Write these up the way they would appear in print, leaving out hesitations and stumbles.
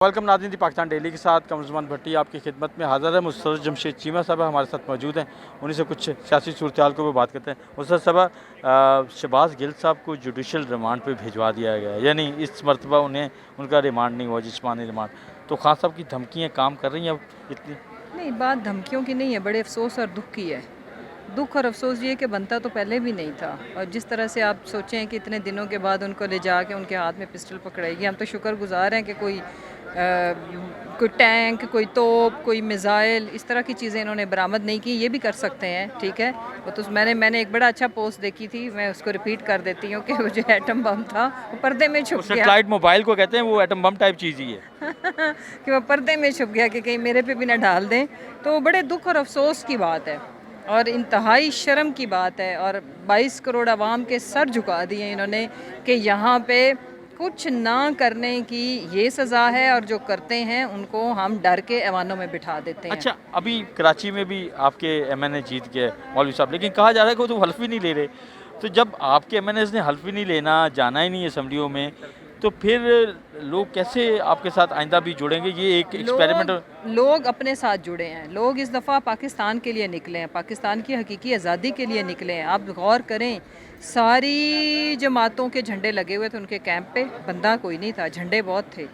Welcome नाज़रीन, Pakistan daily के साथ कमरुज़्ज़मान भट्टी आपकी खिदमत में हाज़िर है। मुस्तफ़ा जमशेद चीमा साहब हमारे साथ मौजूद हैं, उन्हीं से कुछ सियासी सूरत-ए-हाल को भी बात करते हैं। मुस्तफ़ा साहब, शहबाज गिल साहब को जुडिशल रिमांड पे भिजवा दिया गया है, यानी इस मरतबा उन्हें उनका रिमांड नहीं हुआ, जिस्मानी रिमांड। तो खान साहब की धमकियाँ काम कर रही हैं अब इतनी? नहीं, बात धमकियों की नहीं है, बड़े अफसोस और दुख की है। दुख और अफसोस ये कि बनता तो पहले भी नहीं था, और जिस तरह से आप सोचें कि इतने दिनों के बाद उनको ले जाके उनके हाथ में पिस्टल पकड़ाएगी। हम तो शुक्रगुजार हैं कि कोई टैंक, कोई तोप, कोई मिसाइल, इस तरह की चीज़ें इन्होंने बरामद नहीं की। ये भी कर सकते हैं, ठीक है। वो तो मैंने एक बड़ा अच्छा पोस्ट देखी थी, मैं उसको रिपीट कर देती हूँ कि वो जो एटम बम था वो पर्दे में छुप गया। सैटेलाइट मोबाइल को कहते हैं, वो एटम बम टाइप चीज़ ही है। कि वो पर्दे में छुप गया कि कहीं मेरे पे भी ना डाल दें। तो बड़े दुख और अफसोस की बात है और इंतहाई शर्म की बात है, और 22 करोड़ आवाम के सर झुका दिए इन्होंने कि यहाँ पे कुछ ना करने की ये सज़ा है, और जो करते हैं उनको हम डर के ऐवानों में बिठा देते हैं। अच्छा, अभी कराची में भी आपके एमएनए जीत गए मौलवी साहब, लेकिन कहा जा रहा है कि वो तो हल्फ भी नहीं ले रहे। तो जब आपके एमएनएस ने हल्फ ही नहीं लेना, जाना ही नहीं असम्बलियों में, तो फिर लोग कैसे आपके साथ आइंदा भी जुड़ेंगे? ये एक एक्सपेरिमेंट। लोग अपने साथ जुड़े हैं। लोग इस दफ़ा पाकिस्तान के लिए निकले हैं, पाकिस्तान की हकीकी आज़ादी के लिए निकले हैं। आप गौर करें, सारी जमातों के झंडे लगे हुए थे उनके कैंप पे, बंदा कोई नहीं था, झंडे बहुत थे।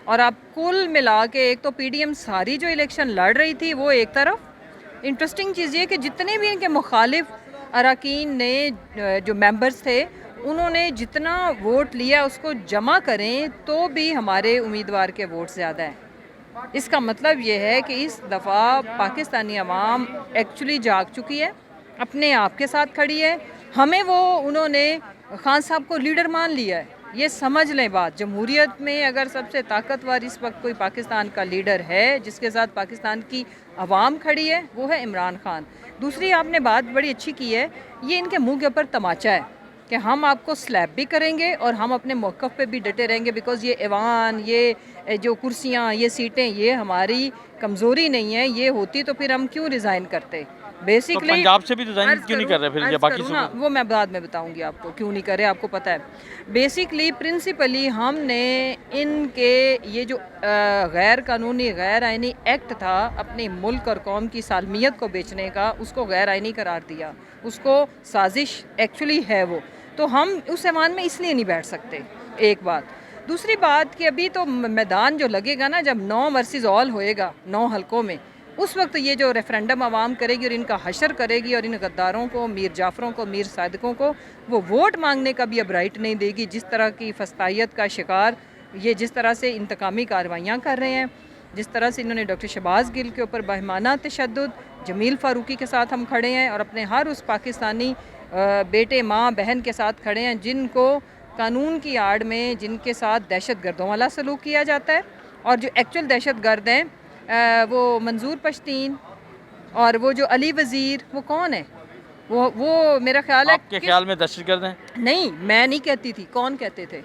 और आप कुल मिला के, एक तो पीडीएम सारी जो इलेक्शन लड़ रही थी वो एक तरफ। इंटरेस्टिंग चीज़ ये कि जितने भी इनके मुखालिफ अरकान ने, जो मेंबर्स थे, उन्होंने जितना वोट लिया उसको जमा करें तो भी हमारे उम्मीदवार के वोट ज़्यादा हैं। इसका मतलब ये है कि इस दफ़ा पाकिस्तानी अवाम एक्चुअली जाग चुकी है, अपने आप के साथ खड़ी है। हमें वो उन्होंने खान साहब को लीडर मान लिया है। ये समझ लें बात, जमहूरियत में अगर सबसे ताकतवर इस वक्त कोई पाकिस्तान का लीडर है जिसके साथ पाकिस्तान की अवाम खड़ी है, वो है इमरान खान। दूसरी आपने बात बड़ी अच्छी की है, ये इनके मुंह के ऊपर तमाचा है कि हम आपको स्लैब भी करेंगे और हम अपने मौक़िफ़ पे भी डटे रहेंगे, बिकॉज़ ये ऐवान, ये जो कुर्सियाँ, ये सीटें, ये हमारी कमज़ोरी नहीं है। ये होती तो फिर हम क्यों रिज़ाइन करते। बेसिकली तो पंजाब से भी डिज़ाइन क्यों नहीं कर रहे फिर, या बाकी ना, वो मैं बाद में बताऊंगी आपको क्यों नहीं करे, आपको पता है। बेसिकली प्रिंसिपली हमने इनके ये जो गैर कानूनी गैर आइनी एक्ट था अपने मुल्क और कौम की सालमियत को बेचने का, उसको गैर आइनी करार दिया, उसको साजिश एक्चुअली है वो। तो हम उस ऐवान में इसलिए नहीं बैठ सकते, एक बात। दूसरी बात कि अभी तो मैदान जो लगेगा ना, जब 9 वर्सेस ऑल होएगा 9 हलकों में, उस वक्त ये जो रेफरेंडम आवाम करेगी और इनका हशर करेगी और इन गद्दारों को, मीर जाफरों को, मीर सादिकों को वो वोट मांगने का भी अब राइट नहीं देगी। जिस तरह की फस्तायत का शिकार ये, जिस तरह से इंतकामी कार्रवाइयाँ कर रहे हैं, जिस तरह से इन्होंने डॉक्टर शहबाज गिल के ऊपर बहमाना तशद्दुद, जमील फ़ारूकी के साथ हम खड़े हैं और अपने हर उस पाकिस्तानी बेटे, माँ, बहन के साथ खड़े हैं जिनको कानून की आड़ में, जिनके साथ दहशत गर्दों वाला सलूक किया जाता है। और जो एक्चुअल दहशत गर्द हैं वो मंजूर पश्तीन और वो जो अली वज़ीर, वो कौन है? वो मेरा ख्याल है आपके ख्याल में दहशतगर्द हैं? नहीं, मैं नहीं कहती थी, कौन कहते थे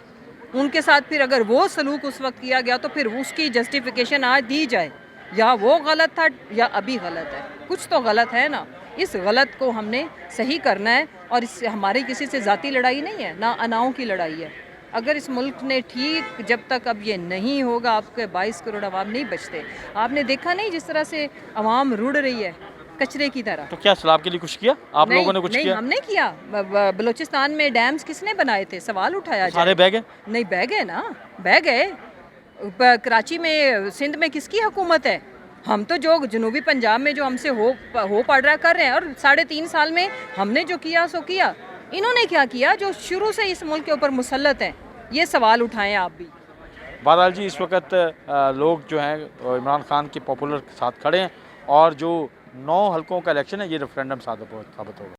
उनके साथ। फिर अगर वो सलूक उस वक्त किया गया तो फिर उसकी जस्टिफिकेशन आज दी जाए, या वो गलत था या अभी गलत है। कुछ तो गलत है ना, इस गलत को हमने सही करना है। और इससे हमारी किसी से ज़ाती लड़ाई नहीं है, ना अनाओं की लड़ाई है। अगर इस मुल्क ने ठीक, जब तक अब ये नहीं होगा, आपके 22 करोड़ अवाम नहीं बचते। आपने देखा नहीं जिस तरह से अवाम रुड़ रही है कचरे की तरह। तो क्या सैलाब के लिए कुछ किया आप लोगों ने? कुछ नहीं, किया? हमने किया। बलूचिस्तान में डैम्स किसने बनाए थे, सवाल उठाया जाए। सारे बह गए? नहीं, बह गए ना, बह गए। कराची में, सिंध में किसकी हुकूमत है? हम तो जो जनूबी पंजाब में जो हमसे हो पड़ रहा कर रहे हैं, और 3.5 साल में हमने जो किया सो किया। इन्होंने क्या किया जो शुरू से इस मुल्क के ऊपर मुसल्लत हैं? ये सवाल उठाएं आप भी। बहरहाल जी, इस वक्त लोग जो हैं इमरान खान के पॉपुलर के साथ खड़े हैं, और जो 9 हलकों का इलेक्शन है ये रेफरेंडम साबित होगा।